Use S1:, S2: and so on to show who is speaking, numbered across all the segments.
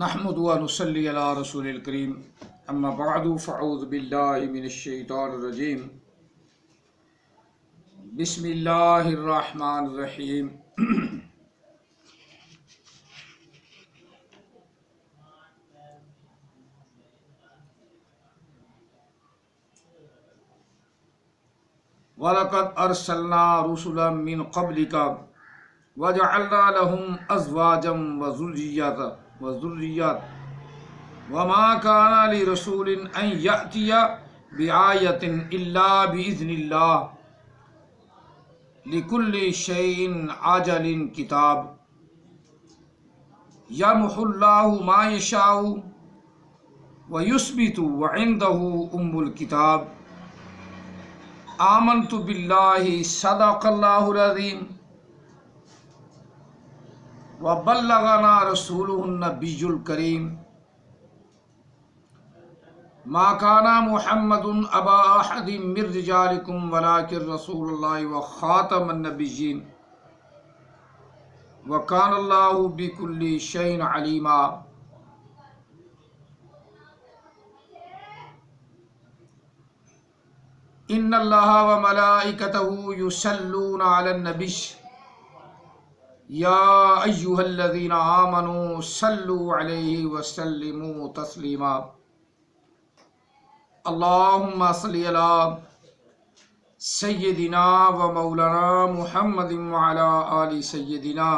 S1: نحمد و نصلی علی رسول الکریم اما بعد فاعوذ باللہ من الشیطان الرجیم بسم اللہ الرحمن الرحیم وَلَقَدْ أَرْسَلْنَا رُسُلًا مِّن قَبْلِكَ وَجَعَلْنَا لَهُمْ أَزْوَاجًا وَذُرِّيَّاتٍ وَمَا كَانَ لِرَسُولٍ أَن يَأْتِيَ بِآيَةٍ إِلَّا بِإِذْنِ اللَّهِ لِكُلِّ شَيْءٍ عَجَلٍ كِتَابٌ يَمْحُو اللَّهُ مَا يَشَاءُ وَيُثْبِتُ وَعِندَهُ أُمُّ الْكِتَابِ آمنت باللہ صدق اللہ العظیم وبلغنا رسولہ النبی الکریم ما کان محمد ابا احد من رجالکم ولکن رسول اللہ وخاتم النبیین وکان اللہ بکل شیء علیما ان اللہ وملائکتہ یصلون علی النبی یا ایہا الذین آمنوا صلوا علیہ وسلموا تسلیما اللہم صلی علی سیدنا و مولانا محمد وعلی آل سیدنا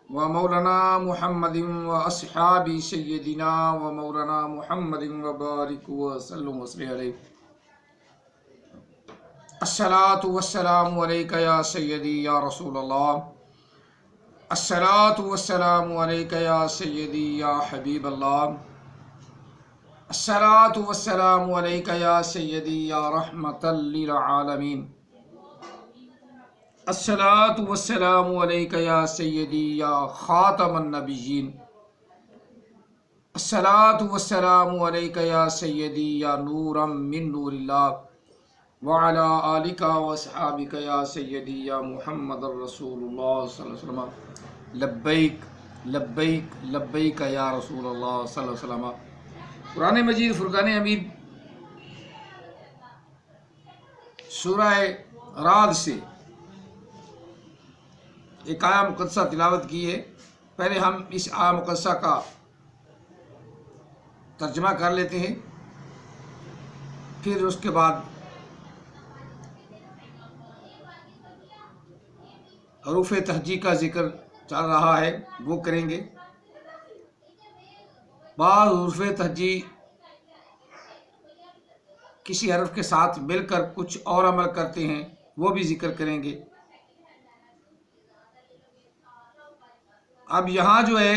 S1: و مولانا محمد و اصحاب سیدنا و مولانا محمد وبارک وسلم وصلی علیہ الصلاۃ والسلام علیکہ یا سیدی یا رسول اللہ الصلاۃ والسلام علیکہ یا سیدی یا حبیب اللہ الصلاۃ والسلام علیکہ یا سیدی یا رحمۃ للعالمین الصلاۃ والسلام علیکہ یا سیدی یا خاتم النبیین الصلاۃ والسلام علیکہ یا سیدی یا نورا من نور اللہ وعلی آلک واصحابک یا سیدی یا محمد رسول اللہ صلی اللہ علیہ وسلم لبیک لبیک لبیک یا رسول اللہ صلی اللہ علیہ وسلم۔ قرآن مجید فرقان حمید سورہ رعد سے ایک آیہ مقدسہ تلاوت کی ہے۔ پہلے ہم اس آیہ مقدسہ کا ترجمہ کر لیتے ہیں، پھر اس کے بعد حروف تہجی کا ذکر چل رہا ہے وہ کریں گے۔ بعض حروف تہجی کسی حرف کے ساتھ مل کر کچھ اور عمل کرتے ہیں، وہ بھی ذکر کریں گے۔ اب یہاں جو ہے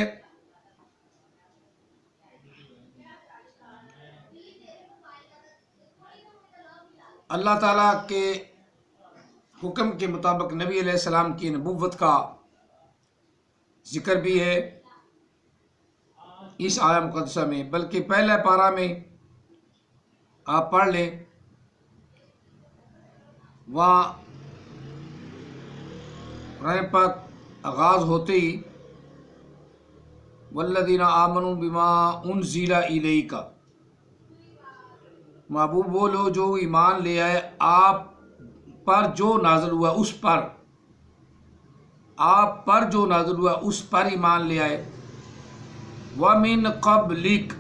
S1: اللہ تعالیٰ کے حکم کے مطابق نبی علیہ السلام کی نبوت کا ذکر بھی ہے اس آیہ مقدسہ میں، بلکہ پہلے پارہ میں آپ پڑھ لیں، وہاں قرآن پاک آغاز ہوتے ہی والذین آمنوا بما انزل الیک، محبوب وہ لوگ جو ایمان لے آئے آپ پر جو نازل ہوا اس پر، آپ پر جو نازل ہوا اس پر ایمان لے آئے، وَمِن قَبْلِكَ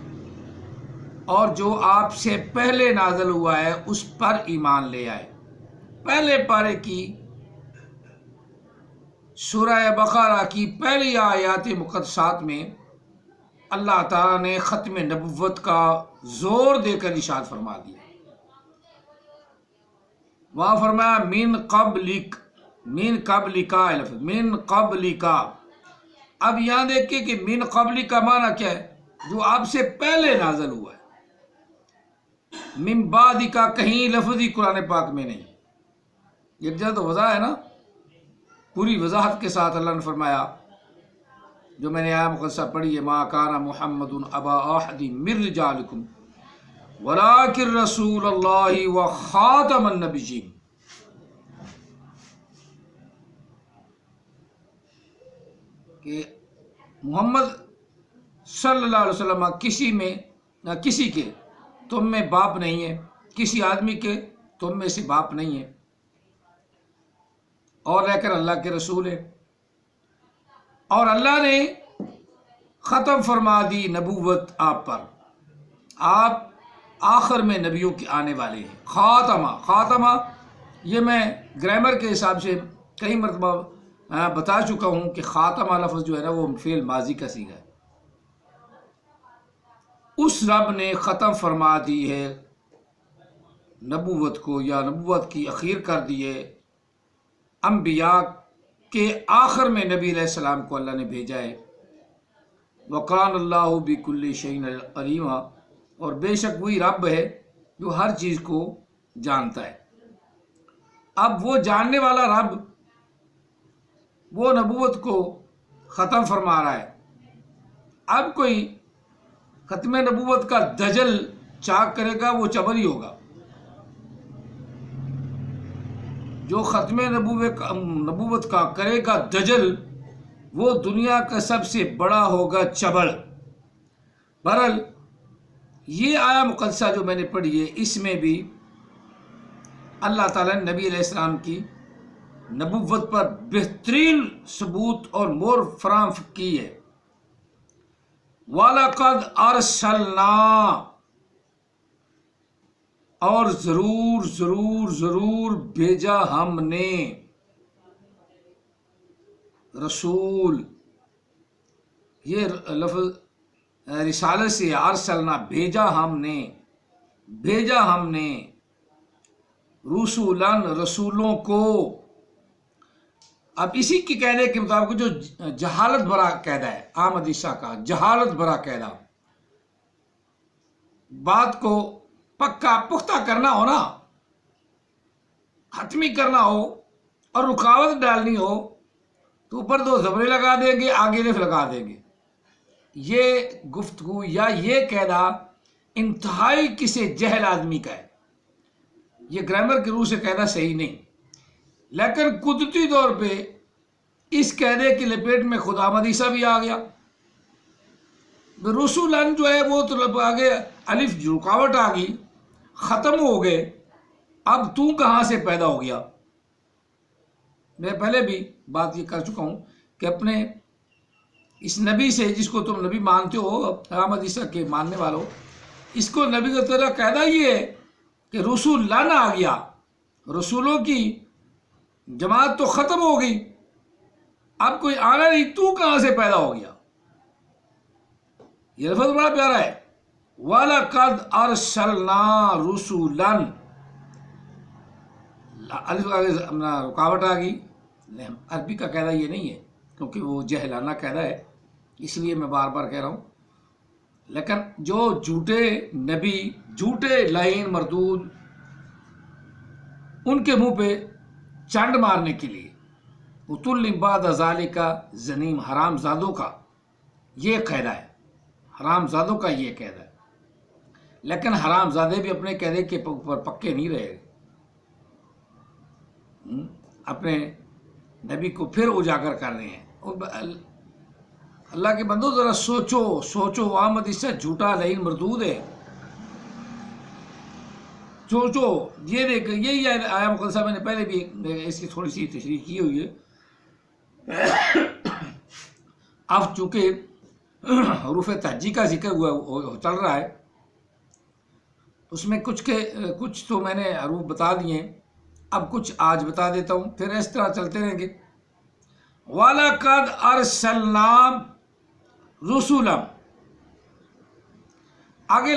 S1: اور جو آپ سے پہلے نازل ہوا ہے اس پر ایمان لے آئے۔ پہلے پارے کی سورہ بقرہ کی پہلی آیات مقدسات میں اللہ تعالیٰ نے ختم نبوت کا زور دے کر ارشاد فرما دیا۔ وہاں فرمایا من قبلک، من قبلک لفظ من قبلک۔ اب یہاں دیکھیں کہ من قبلک کا معنی کیا ہے؟ جو آپ سے پہلے نازل ہوا ہے۔ من بعد کا کہیں لفظی قرآن پاک میں نہیں، یہ تو وضاح ہے نا، پوری وضاحت کے ساتھ اللہ نے فرمایا جو میں نے آیہ مقدسہ پڑھی ہے، ما کان محمد ابا احد من رجالکم ولکن رسول اللہ وخاتم النبیین۔ کہ محمد صلی اللہ علیہ وسلم کسی کے تم میں باپ نہیں ہے، کسی آدمی کے تم میں سے باپ نہیں ہے، اور رہ کر اللہ کے رسول ہے، اور اللہ نے ختم فرما دی نبوت آپ پر، آپ آخر میں نبیوں کے آنے والے ہیں۔ خاتمہ یہ میں گرامر کے حساب سے کئی مرتبہ بتا چکا ہوں کہ خاتمہ لفظ جو ہے نا وہ فعل ماضی کا صیغہ ہے۔ اس رب نے ختم فرما دی ہے نبوت کو، یا نبوت کی اخیر کر دی ہے، انبیاء کے آخر میں نبی علیہ السلام کو اللہ نے بھیجا ہے۔ وَقَانَ اللَّهُ بِكُلِّ شَيْءٍ عَلِيمًا، اور بے شک وہی رب ہے جو ہر چیز کو جانتا ہے۔ اب وہ جاننے والا رب وہ نبوت کو ختم فرما رہا ہے۔ اب کوئی ختم نبوت کا دجل چاک کرے گا وہ چبر ہی ہوگا، جو ختم نبوت کا کرے گا دجل وہ دنیا کا سب سے بڑا ہوگا چبل۔ بہرحال یہ آیا مقدسہ جو میں نے پڑھی ہے، اس میں بھی اللہ تعالیٰ نے نبی علیہ السلام کی نبوت پر بہترین ثبوت اور مہر فراہم کی ہے۔ وَلَقَدْ أَرْسَلْنَا، اور ضرور بھیجا ہم نے، رسول یہ لفظ رسالت سے ارسلنا بھیجا ہم نے رسولن رسولوں کو۔ اب اسی کے قاعدے کے مطابق جو جہالت بھرا قاعدہ ہے، عام حدیثہ کا جہالت بھرا قاعدہ، بات کو پکا پختہ کرنا ہو نا، حتمی کرنا ہو اور رکاوٹ ڈالنی ہو تو اوپر دو زبریں لگا دیں گے، آگے لف لگا دیں گے۔ یہ گفتگو یا یہ قاعدہ انتہائی کسی جہل آدمی کا ہے، یہ گرامر کی روح سے قاعدہ صحیح نہیں، لیکن قدرتی طور پہ اس قاعدے کی لپیٹ میں خدا حدیثہ بھی آ گیا۔ رسولن جو ہے وہ تو آگے الف رکاوٹ آ گئی، ختم ہو گئے، اب تو کہاں سے پیدا ہو گیا؟ میں پہلے بھی بات یہ کر چکا ہوں کہ اپنے اس نبی سے، جس کو تم نبی مانتے ہو، احمد عیسیٰ کے ماننے والوں، اس کو نبی کا تیرا قاعدہ یہ ہے کہ رسول لن آ گیا، رسولوں کی جماعت تو ختم ہو گئی، اب کوئی آنا نہیں، تو کہاں سے پیدا ہو گیا؟ یہ لفظ بڑا پیارا ہے، وَلَقَدْ أَرْسَلْنَا رُسُولًا، الف رکاوٹ آ گئی۔ عربی کا قاعدہ یہ نہیں ہے کیونکہ وہ جہلانہ قاعدہ ہے، اس لیے میں بار بار کہہ رہا ہوں، لیکن جو جھوٹے نبی، جھوٹے لعین مردود، ان کے منہ پہ چانڈ مارنے کے لیے عُتُلٍّ بَعْدَ ذَلِكَ زنیم، حرام زادوں کا یہ قاعدہ ہے، حرام زادوں کا یہ قاعدہ ہے، لیکن حرام زادے بھی اپنے قاعدے کے اوپر پکے نہیں رہے، اپنے نبی کو پھر اجاگر کر رہے ہیں۔ اللہ کے بندو ذرا سوچو، احمد اس سے جھوٹا لعین مردود ہے، سوچو، یہ دیکھ، یہی آیا مقدسہ میں نے پہلے بھی اس کی تھوڑی سی تشریح کی ہوئی ہے۔ اب چونکہ حروف تہجی کا ذکر ہوا چل رہا ہے، اس میں کچھ تو میں نے حروف بتا دیے ہیں، اب کچھ آج بتا دیتا ہوں، پھر اس طرح چلتے رہیں گے۔ وَلَقَدْ أَرْسَلْنَا رُسُولًا، آگے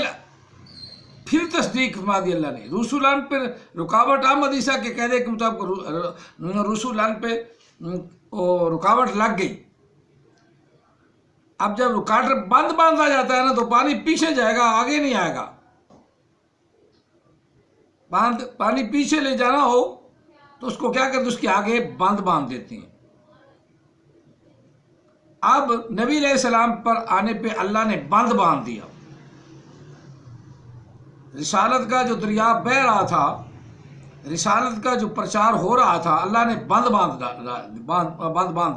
S1: پھر تصدیق فرما دی اللہ نے، رسولان پہ رکاوٹ، احمد عیسیٰ کے قاعدے کے مطابق رسولان پہ رکاوٹ لگ گئی۔ اب جب رکاوٹ باندھا جاتا ہے نا تو پانی پیچھے جائے گا، آگے نہیں آئے گا۔ پانی پیچھے لے جانا ہو تو اس کو کیا کرتے، اس کے آگے باندھ دیتے ہیں۔ اب نبی علیہ السلام پر آنے پہ اللہ نے باندھ دیا، رسالت کا جو دریا بہ رہا تھا، رسالت کا جو پرچار ہو رہا تھا، اللہ نے باندھ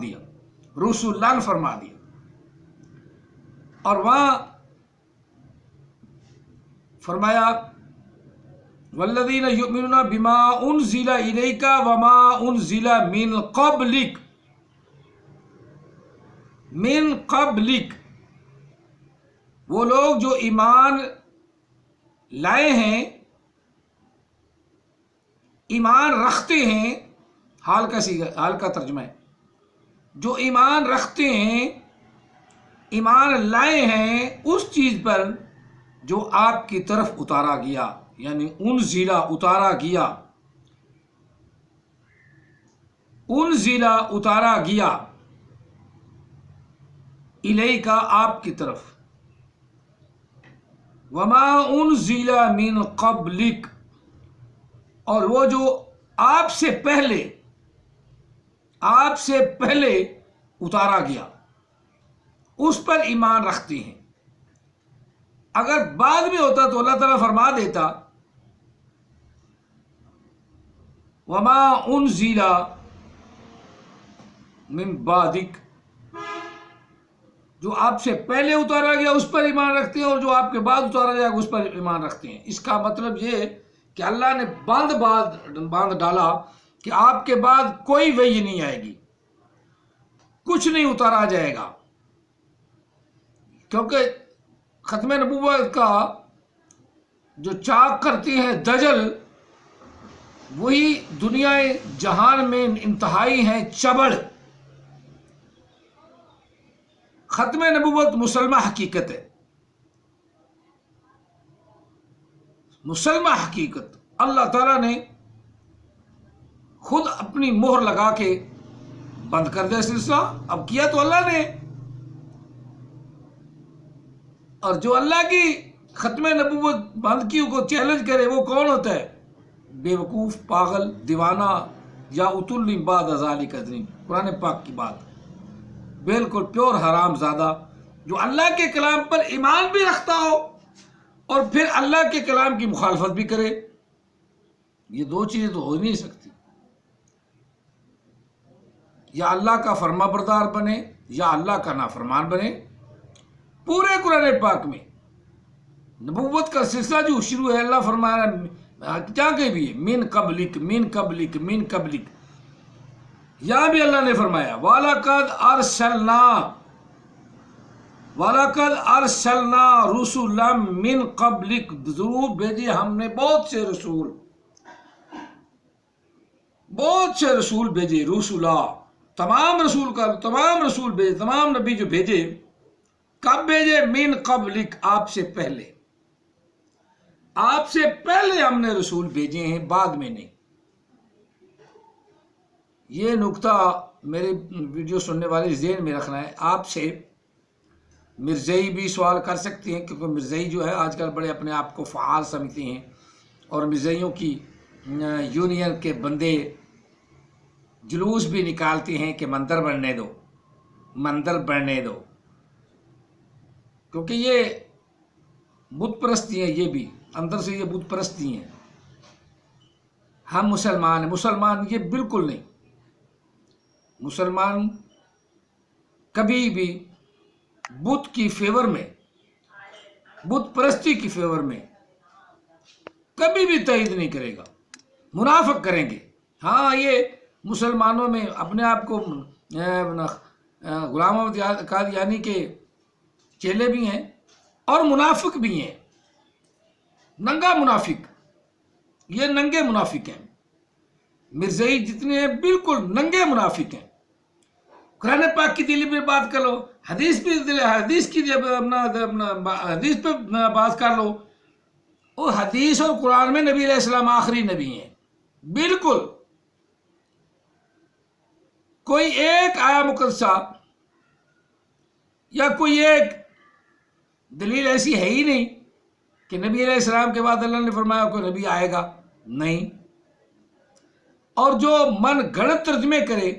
S1: دیا، رسولان فرما دیا۔ اور وہاں فرمایا والذین یؤمنون بما انزل الیک وما انزل من قبلک، من قبلک، وہ لوگ جو ایمان لائے ہیں، ایمان رکھتے ہیں، حال کا ترجمہ ہے، جو ایمان رکھتے ہیں، ایمان لائے ہیں اس چیز پر جو آپ کی طرف اتارا گیا، یعنی انزلہ اتارا گیا، انزلہ اتارا گیا، الیک آپ کی طرف، وما انزل من قبلک، اور وہ جو آپ سے پہلے اتارا گیا اس پر ایمان رکھتے ہیں۔ اگر بعد میں ہوتا تو اللہ تعالیٰ فرما دیتا وما انزل من بعدک، جو آپ سے پہلے اتارا گیا اس پر ایمان رکھتے ہیں، اور جو آپ کے بعد اتارا جائے گا اس پر ایمان رکھتے ہیں۔ اس کا مطلب یہ کہ اللہ نے باندھ ڈالا کہ آپ کے بعد کوئی وحی نہیں آئے گی، کچھ نہیں اتارا جائے گا، کیونکہ ختم نبوت کا جو چاک کرتی ہیں دجل، وہی دنیا جہان میں انتہائی ہیں چبڑ۔ ختم نبوت مسلمہ حقیقت ہے، مسلمہ حقیقت۔ اللہ تعالیٰ نے خود اپنی مہر لگا کے بند کر دیا سلسلہ، اب کیا تو اللہ نے، اور جو اللہ کی ختم نبوت بند کی کو چیلنج کرے وہ کون ہوتا ہے؟ بے وقوف، پاگل، دیوانہ، یا اتل بعد ذالک ظنین، قرآن پاک کی بات، بالکل پیور حرام زادہ، جو اللہ کے کلام پر ایمان بھی رکھتا ہو اور پھر اللہ کے کلام کی مخالفت بھی کرے۔ یہ دو چیزیں تو ہو نہیں سکتی، یا اللہ کا فرما بردار بنے یا اللہ کا نافرمان بنے۔ پورے قرآن پاک میں نبوت کا سلسلہ جو شروع ہے، اللہ فرما رہا ہے جہاں کہیں بھی ہے من قبلک، من قبلک، من قبلک، یہاں بھی اللہ نے فرمایا وَلَقَدْ أَرْسَلْنَا رُسُلًا مِّن قَبْلِكَ، ضرور بھیجے ہم نے بہت سے رسول بھیجے، رسولہ، تمام رسول بھیجے، تمام نبی جو بھیجے، کب بھیجے؟ من قبلک، آپ سے پہلے ہم نے رسول بھیجے ہیں، بعد میں نہیں۔ یہ نکتہ میرے ویڈیو سننے والے ذہن میں رکھنا ہے۔ آپ سے مرزائی بھی سوال کر سکتے ہیں، کیونکہ مرزائی جو ہے آج کل بڑے اپنے آپ کو فعال سمجھتے ہیں، اور مرزائیوں کی یونین کے بندے جلوس بھی نکالتے ہیں کہ مندر بننے دو، کیونکہ یہ بت پرستی ہیں، یہ بھی اندر سے یہ بت پرستی ہیں۔ ہم مسلمان یہ بالکل نہیں، مسلمان کبھی بھی بت کی فیور میں، بت پرستی کی فیور میں کبھی بھی تائید نہیں کرے گا، منافق کریں گے۔ ہاں، یہ مسلمانوں میں اپنے آپ کو غلام احمد قادیانی کے چیلے بھی ہیں اور منافق بھی ہیں، ننگا منافق، یہ ننگے منافق ہیں۔ مرزائی جتنے ہیں بالکل ننگے منافق ہیں۔ قرآن پاک کی دلی پہ بات کر لو، حدیث پہ بات کر لو، وہ حدیث اور قرآن میں نبی علیہ السلام آخری نبی ہیں، بالکل کوئی ایک آیا مقدسہ یا کوئی ایک دلیل ایسی ہے ہی نہیں کہ نبی علیہ السلام کے بعد اللہ نے فرمایا کوئی نبی آئے گا، نہیں۔ اور جو من گھڑت ترجمے کرے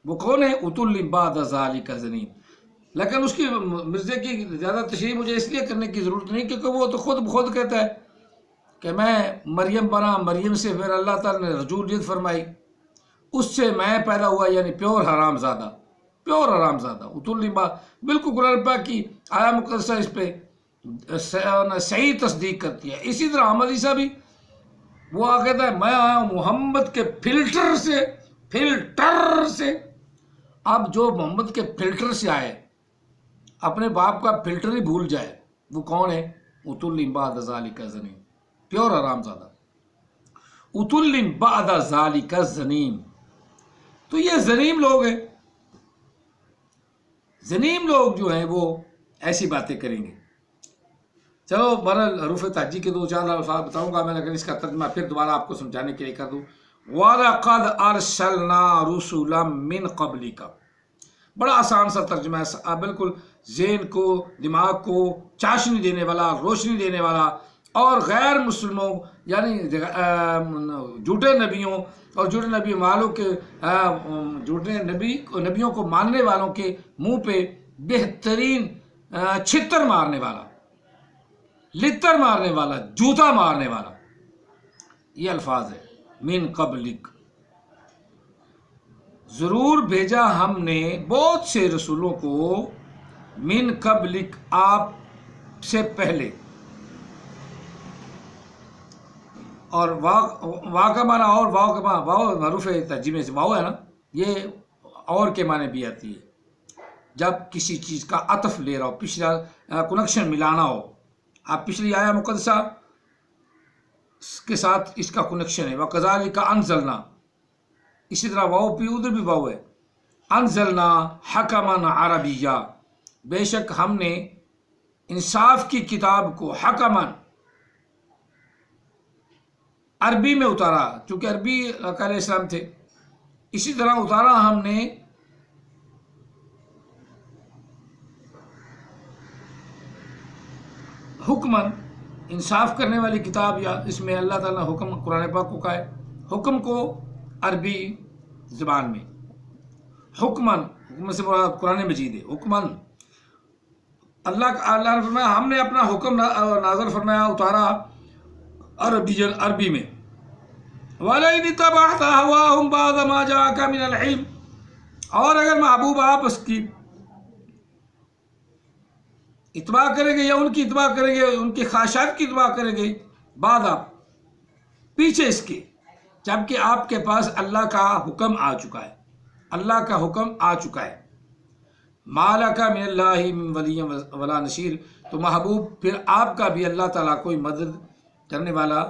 S1: وہ کون ہے؟ اتل بعد ذالک ظنین۔ لیکن اس کی مرزے کی زیادہ تشریح مجھے اس لیے کرنے کی ضرورت نہیں، کیونکہ وہ تو خود بخود کہتا ہے کہ میں مریم بنا، مریم سے پھر اللہ تعالیٰ نے رجولیت فرمائی، اس سے میں پیدا ہوا، یعنی پیور حرام زادہ، پیور حرام زادہ. اتل بالکل قرآن پاک کی آیا مقدسہ اس پہ صحیح تصدیق کرتی ہے. اسی طرح احمد عیسیٰ بھی وہ کہتا ہے میں آیا ہوں محمد کے فلٹر سے. اب جو محمد کے فلٹر سے آئے اپنے باپ کا فلٹر ہی بھول جائے وہ کون ہے؟ اتل بعد ذالک زنیم، پیور حرام زادہ. اتل بعد ذالک زنیم. تو یہ زنیم لوگ ہیں. زنیم لوگ جو ہیں وہ ایسی باتیں کریں گے. چلو بہرحال حروف تہجی کے 2-4 الفاظ بتاؤں گا میں، لیکن اس کا ترجمہ پھر دوبارہ آپ کو سمجھانے کے لیے کر دوں. وَلَقَدْ أَرْسَلْنَا رُسُلًا مِّن قَبْلِكَ. بڑا آسان سا ترجمہ ہے، بالکل ذہن کو دماغ کو چاشنی دینے والا، روشنی دینے والا، اور غیر مسلموں یعنی جھوٹے نبیوں اور جھوٹے نبی والوں کے جھوٹے نبیوں کو ماننے والوں کے منہ پہ بہترین چھتر مارنے والا، لتر مارنے والا، جوتا مارنے والا. یہ الفاظ ہے من قبلک. ضرور بھیجا ہم نے بہت سے رسولوں کو من قبلک آپ سے پہلے. اور واو کا معنی اور واو حروف ترجمے سے واو ہے نا، یہ اور کے معنی بھی آتی ہے جب کسی چیز کا عطف لے رہا ہو، پچھلا کنیکشن ملانا ہو. آپ پچھلی آیا مقدسہ کے ساتھ اس کا کنیکشن ہے. وَكَذَلِكَ أَنزَلْنَا. اسی طرح واو پی ادھر بھی واو ہے. انزلنا حکما عربیہ. بے شک ہم نے انصاف کی کتاب کو حکما عربی میں اتارا، چونکہ عربی علیہ السلام تھے. اسی طرح اتارا ہم نے حکمن انصاف کرنے والی کتاب، یا اس میں اللہ تعالیٰ نے حکم قرآن پاک کو کہا ہے، حکم کو عربی زبان میں حکمن سے مراد قرآن مجید ہے. حکمن اللہ نے فرمایا ہم نے اپنا حکم نازل فرمایا، اتارا عربی میں. وَلَئِنِ اتَّبَعْتَ أَهْوَاءَهُمْ بَعْدَ مَا جَاءَكَ مِنَ الْعِلْمِ. اور اگر محبوب آپ اس کی اتباع کریں گے یا ان کی اتباع کریں گے، ان کی خواہشات کی اتباع کریں گے، بعد آپ پیچھے اس کے، جبکہ آپ کے پاس اللہ کا حکم آ چکا ہے. اللہ کا حکم آ چکا ہے. مَا لَكَ مِنَ اللَّهِ مِن وَلِيٍّ وَلَا نَصِيرٍ. تو محبوب پھر آپ کا بھی اللہ تعالیٰ کوئی مدد کرنے والا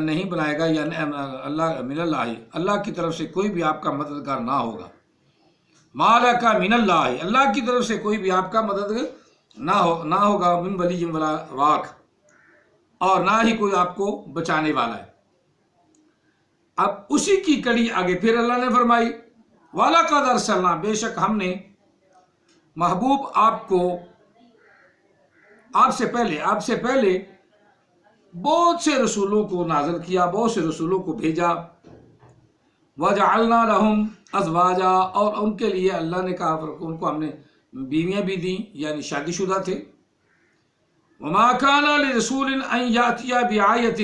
S1: نہیں بنائے گا، یعنی اللہ من اللہ، اللہ کی طرف سے کوئی بھی آپ کا مددگار نہ ہوگا. مَا لَكَ مِنَ اللَّهِ، اللہ کی طرف سے کوئی بھی آپ کا مدد نہ ہوگا، من ولی ولا واق، اور نہ ہی کوئی آپ کو بچانے والا ہے. اب اسی کی کڑی آگے پھر اللہ نے فرمائی وَلَقَدْ أَرْسَلْنَا. بے شک ہم نے محبوب آپ کو آپ سے پہلے بہت سے رسولوں کو نازل کیا، بہت سے رسولوں کو بھیجا. وَجَعَلْنَا لَهُمْ أَزْوَاجًا. اور ان کے لیے اللہ نے کہا ان کو ہم نے بیویاں بھی دیں، یعنی شادی شدہ تھے. وَمَا كَانَ لِرَسُولٍ أَن يَأْتِيَ بِآيَةٍ.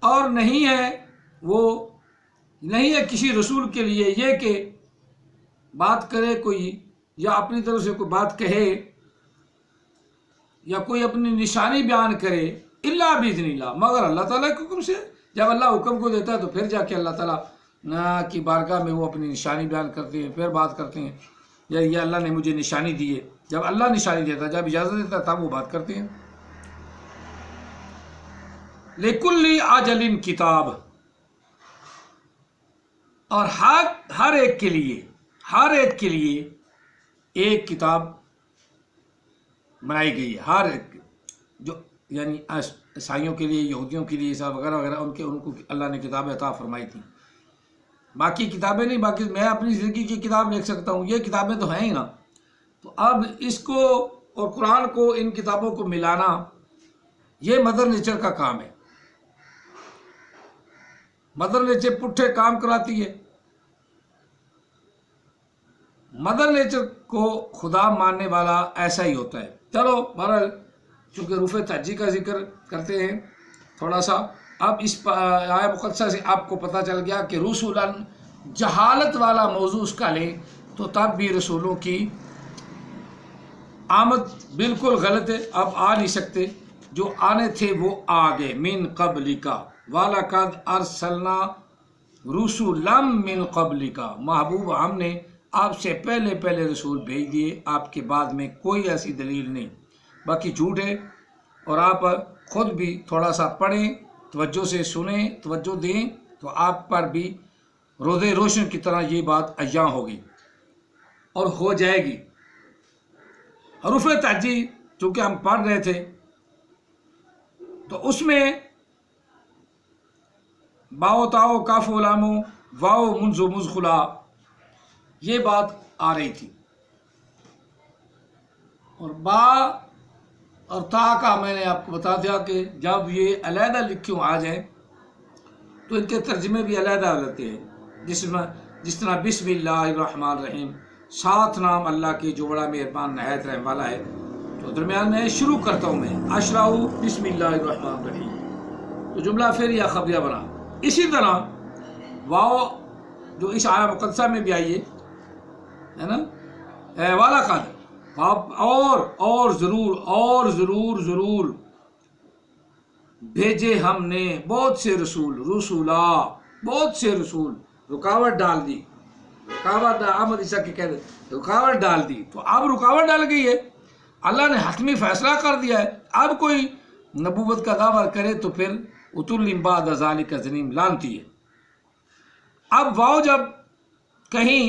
S1: اور نہیں ہے کسی رسول کے لیے یہ کہ بات کرے کوئی، یا اپنی طرف سے کوئی بات کہے، یا کوئی اپنی نشانی بیان کرے، الا باذن اللہ، مگر اللہ تعالیٰ کے حکم سے. جب اللہ حکم کو دیتا ہے تو پھر جا کے اللہ تعالیٰ کی بارگاہ میں وہ اپنی نشانی بیان کرتے ہیں، پھر بات کرتے ہیں، یا یہ اللہ نے مجھے نشانی دی ہے. جب اللہ نشانی دیتا، جب اجازت دیتا تب وہ بات کرتے ہیں. لِكُلِّ أَجَلٍ کتاب. اور ہر ایک کے لیے ایک کتاب بنائی گئی ہے. ہر ایک جو یعنی عیسائیوں کے لیے، یہودیوں کے لیے وغیرہ وغیرہ، ان کو اللہ نے کتابیں عطا فرمائی تھیں. باقی کتابیں نہیں، باقی میں اپنی زندگی کی کتاب لکھ سکتا ہوں، یہ کتابیں تو ہیں ہی نا. تو اب اس کو اور قرآن کو، ان کتابوں کو ملانا، یہ مدر نیچر کا کام ہے. مدر نیچر پٹھے کام کراتی ہے. مدر نیچر کو خدا ماننے والا ایسا ہی ہوتا ہے. چلو بہرحال چونکہ حروف تہجی کا ذکر کرتے ہیں تھوڑا سا، اب اس آیہ مقدسہ سے آپ کو پتہ چل گیا کہ رسولاً جہالت والا موضوع اس کا لیں تو تب بھی رسولوں کی آمد بالکل غلط ہے، اب آ نہیں سکتے، جو آنے تھے وہ آ گئے۔ من قبلک وَلَقَدْ أَرْسَلْنَا رُسُلًا مِّن قَبْلِکَ، محبوب ہم نے آپ سے پہلے رسول بھیج دیے، آپ کے بعد میں کوئی ایسی دلیل نہیں، باقی جھوٹ ہے۔ اور آپ خود بھی تھوڑا سا پڑھیں، توجہ سے سنیں، توجہ دیں تو آپ پر بھی روزے روشن کی طرح یہ بات عیاں ہوگی اور ہو جائے گی۔ حروف تعجیب چونکہ ہم پڑھ رہے تھے تو اس میں باؤ تاؤ کاف و لام واؤ منز و مزخلا یہ بات آ رہی تھی، اور با اور تا کا میں نے آپ کو بتا دیا کہ جب یہ علیحدہ لکھیوں آ جائیں تو ان کے ترجمے بھی علیحدہ رہتے ہیں، جس طرح بسم اللہ الرحمن الرحیم، 7 نام اللہ کے جو بڑا مہربان نہایت رحم والا ہے، تو درمیان میں شروع کرتا ہوں میں اشرع بسم اللہ الرحمن الرحیم، تو جملہ پھر یا خبریہ بنا۔ اسی طرح واو جو اس آیہ مقدسہ میں بھی آئی ہے نا، وَلَقَدْ، اور ضرور بھیجے ہم نے بہت سے رسول، رکاوٹ ڈال دی، احمد عیسیٰ کے کہہ دے رکاوٹ ڈال دی، تو اب رکاوٹ ڈال گئی ہے، اللہ نے حتمی فیصلہ کر دیا ہے، اب کوئی نبوت کا دعویٰ کرے تو پھر اتل بعد ذالک زنیم لانتی ہے۔ اب واؤ جب کہیں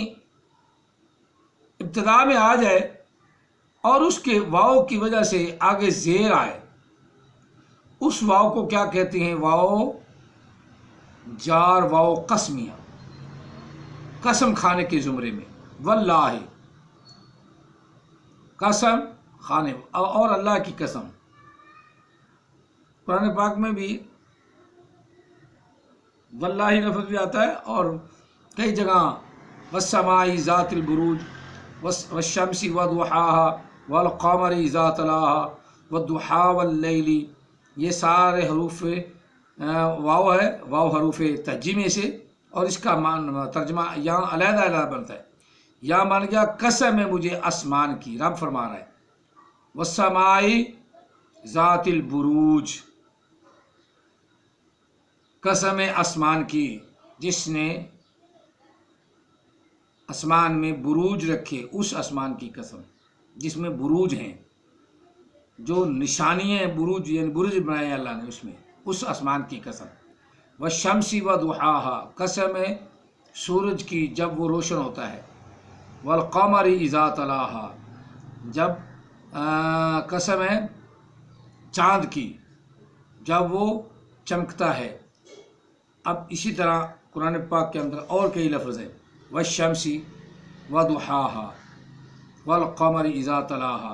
S1: ابتدا میں آ جائے اور اس کے واؤ کی وجہ سے آگے زیر آئے، اس واؤ کو کیا کہتے ہیں؟ واؤ جار، واؤ قسمیہ، قسم کھانے کے زمرے میں، واللہ قسم کھانے، اور اللہ کی قسم۔ قرآن پاک میں بھی واللہ لفظ بھی آتا ہے، اور کئی جگہ والسماء ذات البروج والشمس وضحاها والقمر اذا تلاها والضحى واللیل، یہ سارے حروف واو ہے، واو حروف تہجی میں سے، اور اس کا ترجمہ یہاں علیحدہ بنتا ہے۔ یہاں مان گیا قسم ہے مجھے آسمان کی، رب فرما رہا ہے والسماء ذات البروج، قسم آسمان کی جس نے آسمان میں بروج رکھے، اس آسمان کی قسم جس میں بروج ہیں، جو نشانی ہیں، بروج یعنی برج بنائے اللہ نے، اس میں اس آسمان کی قسم۔ والشمس وضحاها، قسم ہے سورج کی جب وہ روشن ہوتا ہے، والقمر اذا تلاها، جب قسم ہے چاند کی جب وہ چمکتا ہے۔ اب اسی طرح قرآن پاک کے اندر اور کئی لفظ ہیں، والشمس وضحاها والقمر اذا تلاها،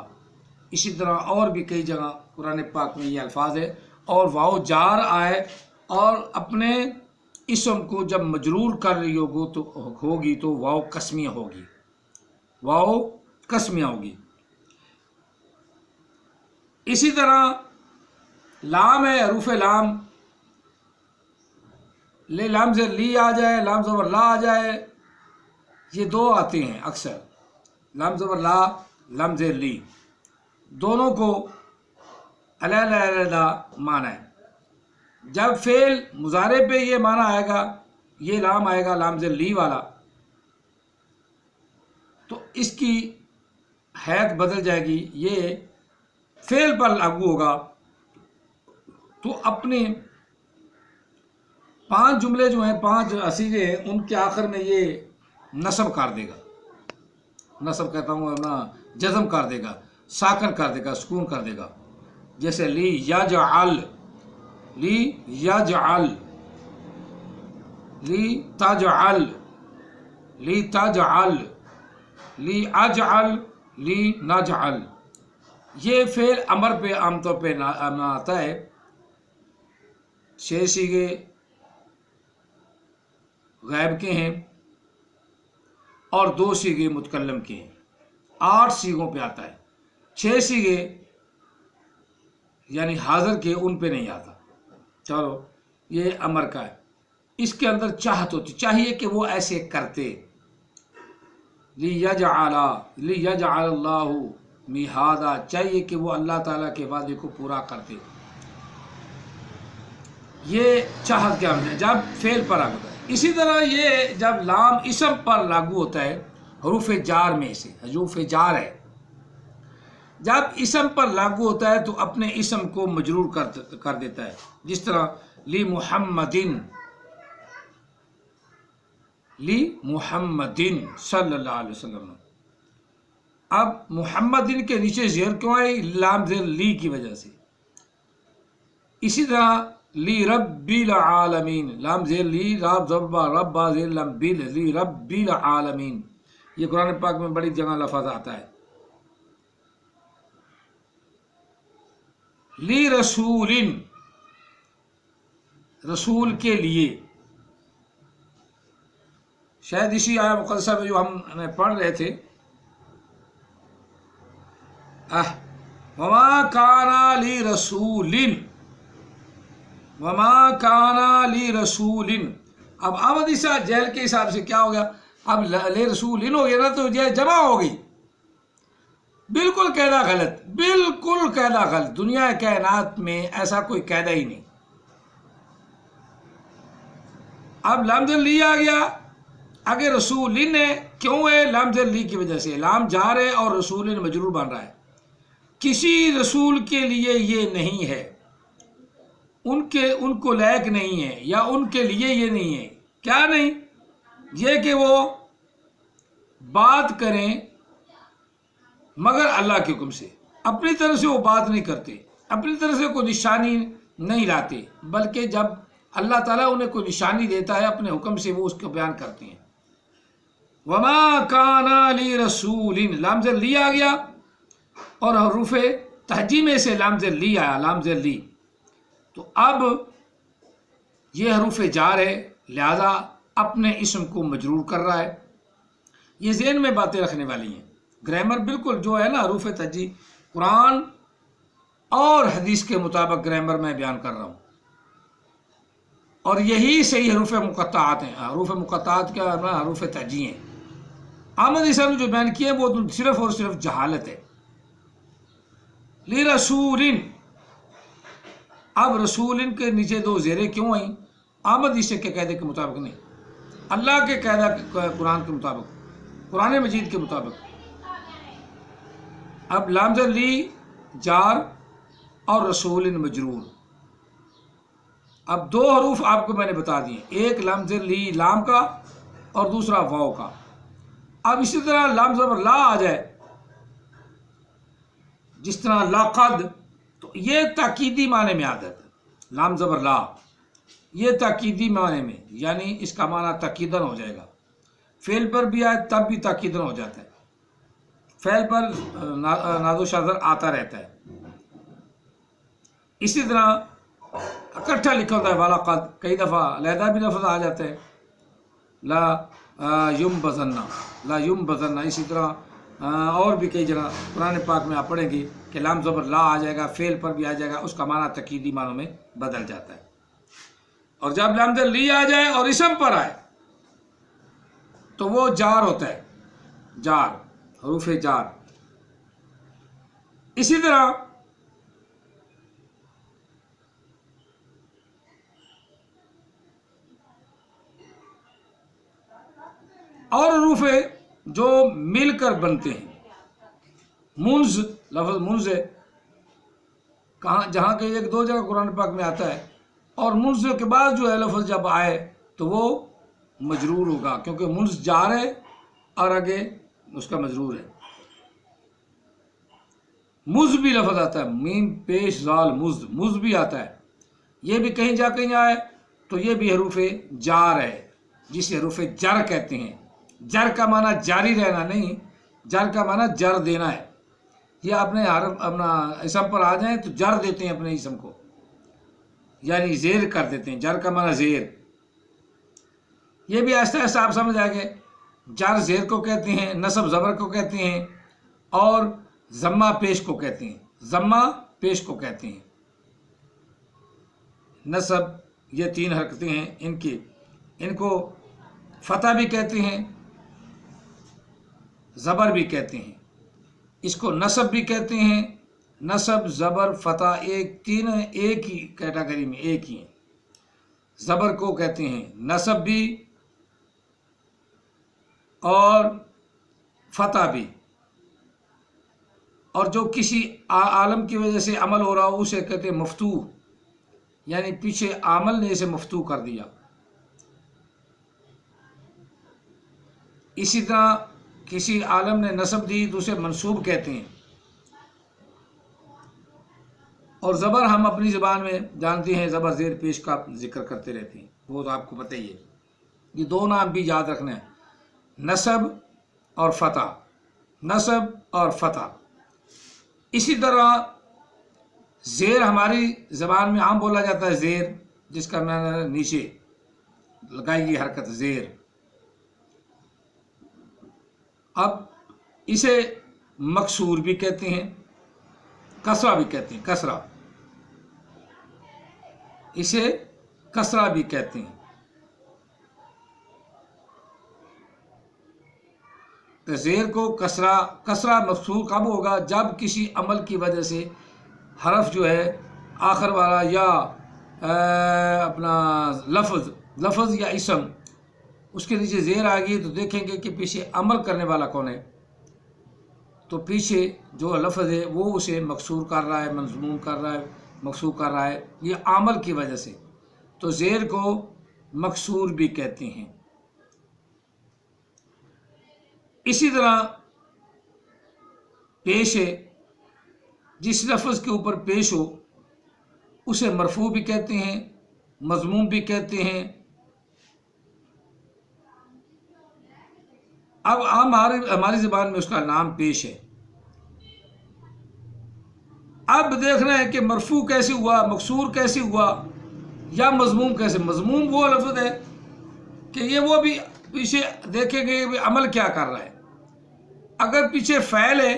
S1: اسی طرح اور بھی کئی جگہ قرآن پاک میں یہ الفاظ ہے۔ اور واؤ جار آئے اور اپنے اسم کو جب مجرور کر رہی ہوگی تو واؤ قسمیہ ہوگی، واؤ قسمیہ ہوگی۔ اسی طرح لام ہے، حروف لام، لے لام زیر لی آ جائے، لام زبر لا آ جائے، یہ دو آتے ہیں اکثر، لام زبر لا، لام زیر لی، دونوں کو علیحدہ معنی ہے۔ جب فعل مضارع پہ یہ معنی آئے گا، یہ لام آئے گا لام زیر لی والا، تو اس کی حیت بدل جائے گی، یہ فعل پر لاگو ہوگا، تو اپنے 5 جملے جو ہیں، 5 اسیغے ہیں، ان کے آخر میں یہ نصب کر دے گا، نصب کہتا ہوں نا، جزم کر دے گا، ساکن کر دے گا، سکون کر دے گا، جیسے لی یجعل، لی یجعل، لی تجعل، لی تجعل، لی اجعل، لی نجعل۔ یہ فعل امر پہ عام طور پہ آتا ہے۔ 6 صیغے غائب کے ہیں اور 2 صیغے متکلم کے ہیں، 8 صیغوں پہ آتا ہے۔ 6 صیغے یعنی حاضر کے، ان پہ نہیں آتا۔ چلو یہ امر کا ہے، اس کے اندر چاہت ہوتی، چاہیے کہ وہ ایسے کرتے. لیجعل اللہ میہادا، چاہیے کہ وہ اللہ تعالیٰ کے وعدے کو پورا کرتے. یہ چاہت کیا ہوتا ہے جب فعل پر لاگو ہوتا ہے. اسی طرح یہ جب لام اسم پر لاگو ہوتا ہے، حروف جار میں سے، حروف جار ہے، جب اسم پر لاگو ہوتا ہے تو اپنے اسم کو مجرور کر دیتا ہے. جس طرح لی محمدن صلی اللہ علیہ وسلم. اب محمدن کے نیچے زیر کیوں آئی؟ لام زیر لی کی وجہ سے. اسی طرح لی رب العالمین، لام زیر لی، رب زیر لام بیل، لی رب العالمین. یہ قرآن پاک میں بڑی جگہ لفظ آتا ہے. لی رسول، رسول کے لیے. شاید اسی آیہ مقدسہ میں جو ہم پڑھ رہے تھے، وما کانا لی رسول، وما کانا لی رسول. اب آمدی سے جہل کے حساب سے کیا ہو گیا؟ اب لے رسول ہو گیا نا، تو جمع ہو گئی. بالکل قاعدہ غلط، بالکل قاعدہ غلط. دنیا کائنات میں ایسا کوئی قاعدہ ہی نہیں. اب لام زیر لی آ گیا آگے، رسول ہے، کیوں ہے؟ لام زیر لی کی وجہ سے. لام جار ہے اور رسول مجرور بن رہا ہے. کسی رسول کے لیے یہ نہیں ہے، ان کو لائق نہیں ہے، یا ان کے لیے یہ نہیں ہے. کیا نہیں؟ یہ کہ وہ بات کریں مگر اللہ کے حکم سے. اپنی طرف سے وہ بات نہیں کرتے، اپنی طرف سے کوئی نشانی نہیں لاتے، بلکہ جب اللہ تعالیٰ انہیں کوئی نشانی دیتا ہے اپنے حکم سے وہ اس کو بیان کرتے ہیں. وما کانا لی رسول، لام زیر لی آ گیا اور حروف تہجی میں سے لام زیر لی آیا، لام زیر لی. تو اب یہ حروف جار ہے، لہذا اپنے اسم کو مجرور کر رہا ہے. یہ ذہن میں باتیں رکھنے والی ہیں. گرامر بالکل جو ہے نا حروف تہجی، قرآن اور حدیث کے مطابق گرامر میں بیان کر رہا ہوں، اور یہی صحیح حروف مقطعات ہیں. حروف مقطعات کیا ہے؟ حروف تہجی ہیں. احمد عیسیٰ نے جو بیان کیے وہ صرف اور صرف جہالت ہے. لی رسول، اب رسول کے نیچے دو زیریں کیوں آئیں؟ احمد عیسیٰ کے قاعدے کے مطابق نہیں، اللہ کے قاعدہ قرآن کے مطابق، قرآن مجید کے مطابق. اب لام زیر لی جار اور رسول مجرور. اب دو حروف آپ کو میں نے بتا دیے، ایک لام زیر لی لام کا اور دوسرا واو کا. اب اسی طرح لام زبر لا آ جائے، جس طرح لقد، تو یہ تاکیدی معنی میں آتا ہے. لام زبر لا یہ تاکیدی معنی میں، یعنی اس کا معنی تاکیدن ہو جائے گا. فعل پر بھی آئے تب بھی تاکیدن ہو جاتا ہے. فعل پر ناز و شذر آتا رہتا ہے. اسی طرح اکٹھا لکھا ہوتا ہے وَلَقَدْ، کئی دفعہ علیحدہ بھی لفظ آ جاتا ہے، لا ينبذن. اسی طرح اور بھی کئی جگہ قرآن پاک میں آپ پڑھیں گے کہ لام زبر لا آ جائے گا، فعل پر بھی آ جائے گا، اس کا معنی تاکیدی معنوں میں بدل جاتا ہے. اور جب لام زیر لی آ جائے اور اسم پر آئے تو وہ جار ہوتا ہے، جار، حروف جار. اسی طرح اور حروف جو مل کر بنتے ہیں. منز، لفظ منز ہے، جہاں کہ ایک دو جگہ قرآن پاک میں آتا ہے، اور منز کے بعد جو ہے لفظ جب آئے تو وہ مجرور ہوگا، کیونکہ منز جار ہے اور آگے اس کا مجرور ہے. مز بھی لفظ آتا ہے، میم پیش زال، مز بھی آتا ہے. یہ بھی کہیں جا کہیں آئے تو یہ بھی حروف جار ہے، جسے حروف جر کہتے ہیں. جر کا معنی جاری رہنا نہیں، جر کا معنی جر دینا ہے. یہ اپنے حرف اپنا اسم پر آ جائیں تو جر دیتے ہیں اپنے اسم کو، یعنی زیر کر دیتے ہیں. جر کا معنی زیر. یہ بھی آہستہ آہستہ آپ سمجھ آئیں گے. جر زیر کو کہتے ہیں، نصب زبر کو کہتے ہیں، اور ضمہ پیش کو کہتے ہیں. ضمہ پیش کو کہتے ہیں. نصب یہ 3 حرکتیں ہیں ان کو فتح بھی کہتے ہیں، زبر بھی کہتے ہیں، اس کو نصب بھی کہتے ہیں۔ نصب، زبر، فتح تینوں ایک ہی کیٹیگری میں ایک ہی ہیں۔ زبر کو کہتے ہیں نصب بھی اور فتح بھی، اور جو کسی عالم کی وجہ سے عمل ہو رہا ہو اسے کہتے ہیں مفتوح، یعنی پیچھے عامل نے اسے مفتوح کر دیا۔ اسی طرح کسی عالم نے نصب دی تو اسے منصوب کہتے ہیں۔ اور زبر ہم اپنی زبان میں جانتے ہیں، زبر زیر پیش کا ذکر کرتے رہتے ہیں، وہ تو آپ کو پتہ ہی ہے۔ یہ 2 نام بھی یاد رکھنا ہے، نصب اور فتح، نصب اور فتح۔ اسی طرح زیر ہماری زبان میں عام بولا جاتا ہے، زیر جس کا معنی ہے نیچے لگائی گئی حرکت، زیر۔ اب اسے مکسور بھی کہتے ہیں، کسرہ بھی کہتے ہیں، کسرہ، اسے کسرہ بھی کہتے ہیں۔ تو زیر کو کسرہ مکسور کب ہوگا؟ جب کسی عمل کی وجہ سے حرف جو ہے آخر والا یا اپنا لفظ یا اسم اس کے نیچے زیر آ گئی، تو دیکھیں گے کہ پیچھے عمل کرنے والا کون ہے، تو پیچھے جو لفظ ہے وہ اسے مکسور کر رہا ہے، مضموم کر رہا ہے، مکسور کر رہا ہے، یہ عمل کی وجہ سے، تو زیر کو مکسور بھی کہتے ہیں۔ اسی طرح پیش ہے، جس لفظ کے اوپر پیش ہو اسے مرفوع بھی کہتے ہیں، مضموم بھی کہتے ہیں۔ اب ہماری زبان میں اس کا نام پیش ہے۔ اب دیکھنا ہے کہ مرفوع کیسے ہوا، مکسور کیسے ہوا، یا مضموم کیسے۔ مضموم وہ لفظ ہے کہ یہ وہ بھی پیچھے دیکھیں گے عمل کیا کر رہا ہے۔ اگر پیچھے فعل ہے